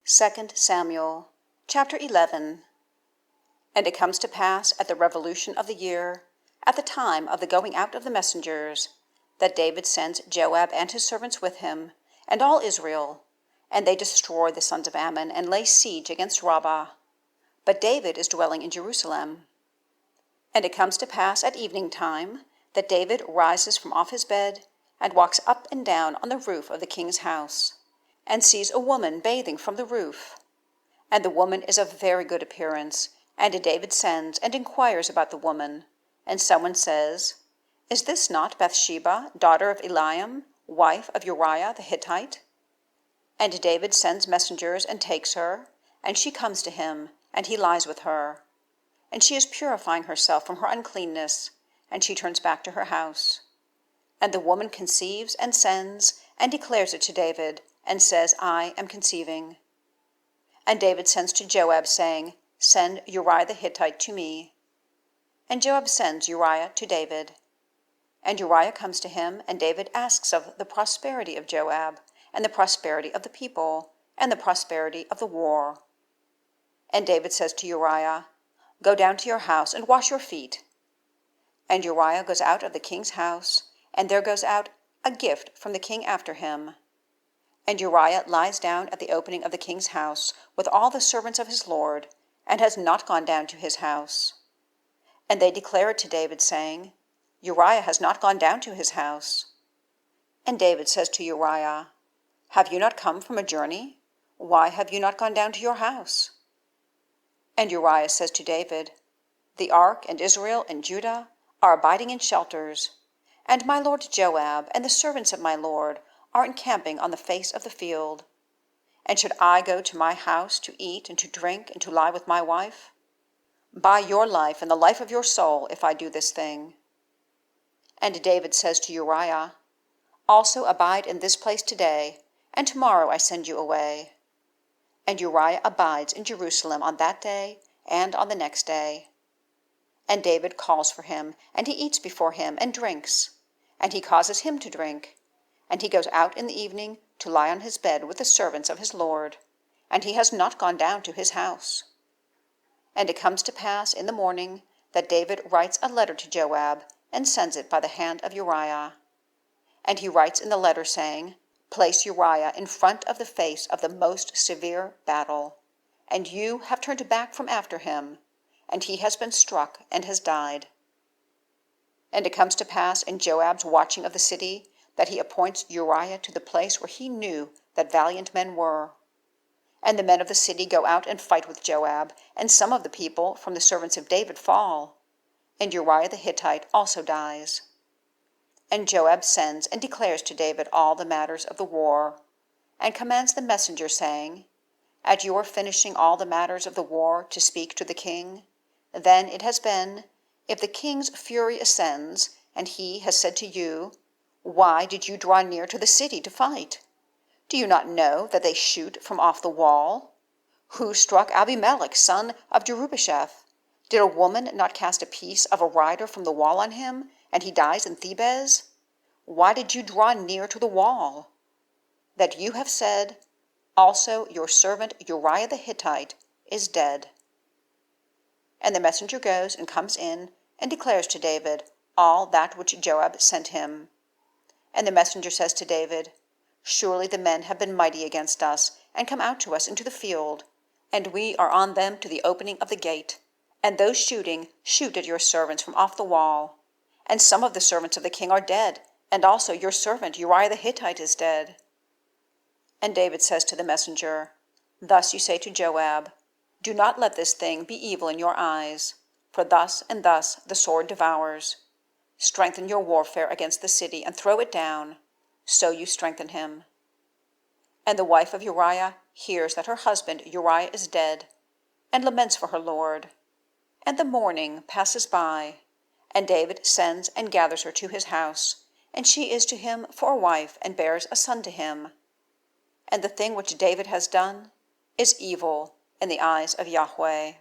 2 Samuel, chapter 11. And it comes to pass at the revolution of the year, at the time of the going out of the messengers, that David sends Joab and his servants with him, and all Israel, and they destroy the sons of Ammon, and lay siege against Rabbah. But David is dwelling in Jerusalem. And it comes to pass at evening time, that David rises from off his bed, and walks up and down on the roof of the king's house, and sees a woman bathing from the roof. And the woman is of very good appearance, and David sends and inquires about the woman. And someone says, Is this not Bathsheba, daughter of Eliam, wife of Uriah the Hittite? And David sends messengers and takes her, and she comes to him, and he lies with her. And she is purifying herself from her uncleanness, and she turns back to her house. And the woman conceives and sends, and declares it to David, and says, I am conceiving. And David sends to Joab, saying, Send Uriah the Hittite to me. And Joab sends Uriah to David. And Uriah comes to him, and David asks of the prosperity of Joab, and the prosperity of the people, and the prosperity of the war. And David says to Uriah, Go down to your house, and wash your feet. And Uriah goes out of the king's house, and there goes out a gift from the king after him. And Uriah lies down at the opening of the king's house with all the servants of his lord, and has not gone down to his house. And they declare it to David, saying, Uriah has not gone down to his house. And David says to Uriah, Have you not come from a journey? Why have you not gone down to your house? And Uriah says to David, The ark and Israel and Judah are abiding in shelters, and my lord Joab and the servants of my lord are encamping on the face of the field. And should I go to my house to eat and to drink and to lie with my wife? By your life and the life of your soul, if I do this thing. And David says to Uriah, Also abide in this place today, and tomorrow I send you away. And Uriah abides in Jerusalem on that day and on the next day. And David calls for him, and he eats before him and drinks, and he causes him to drink. And he goes out in the evening to lie on his bed with the servants of his lord, and he has not gone down to his house. And it comes to pass in the morning that David writes a letter to Joab, and sends it by the hand of Uriah. And he writes in the letter, saying, Place Uriah in front of the face of the most severe battle, and you have turned back from after him, and he has been struck and has died. And it comes to pass in Joab's watching of the city, that he appoints Uriah to the place where he knew that valiant men were. And the men of the city go out and fight with Joab, and some of the people from the servants of David fall. And Uriah the Hittite also dies. And Joab sends and declares to David all the matters of the war, and commands the messenger, saying, At your finishing all the matters of the war to speak to the king, then it has been, if the king's fury ascends, and he has said to you, Why did you draw near to the city to fight? Do you not know that they shoot from off the wall? Who struck Abimelech, son of Jerubbesheth? Did a woman not cast a piece of a rider from the wall on him, and he dies in Thebez? Why did you draw near to the wall? That you have said, Also your servant Uriah the Hittite is dead. And the messenger goes and comes in, and declares to David all that which Joab sent him. And the messenger says to David, Surely the men have been mighty against us, and come out to us into the field, and we are on them to the opening of the gate. And those shooting shoot at your servants from off the wall. And some of the servants of the king are dead, and also your servant Uriah the Hittite is dead. And David says to the messenger, Thus you say to Joab, Do not let this thing be evil in your eyes, for thus and thus the sword devours. Strengthen your warfare against the city, and throw it down. So you strengthen him. And the wife of Uriah hears that her husband Uriah is dead, and laments for her lord. And the mourning passes by, and David sends and gathers her to his house, and she is to him for a wife, and bears a son to him. And the thing which David has done is evil in the eyes of Yahweh.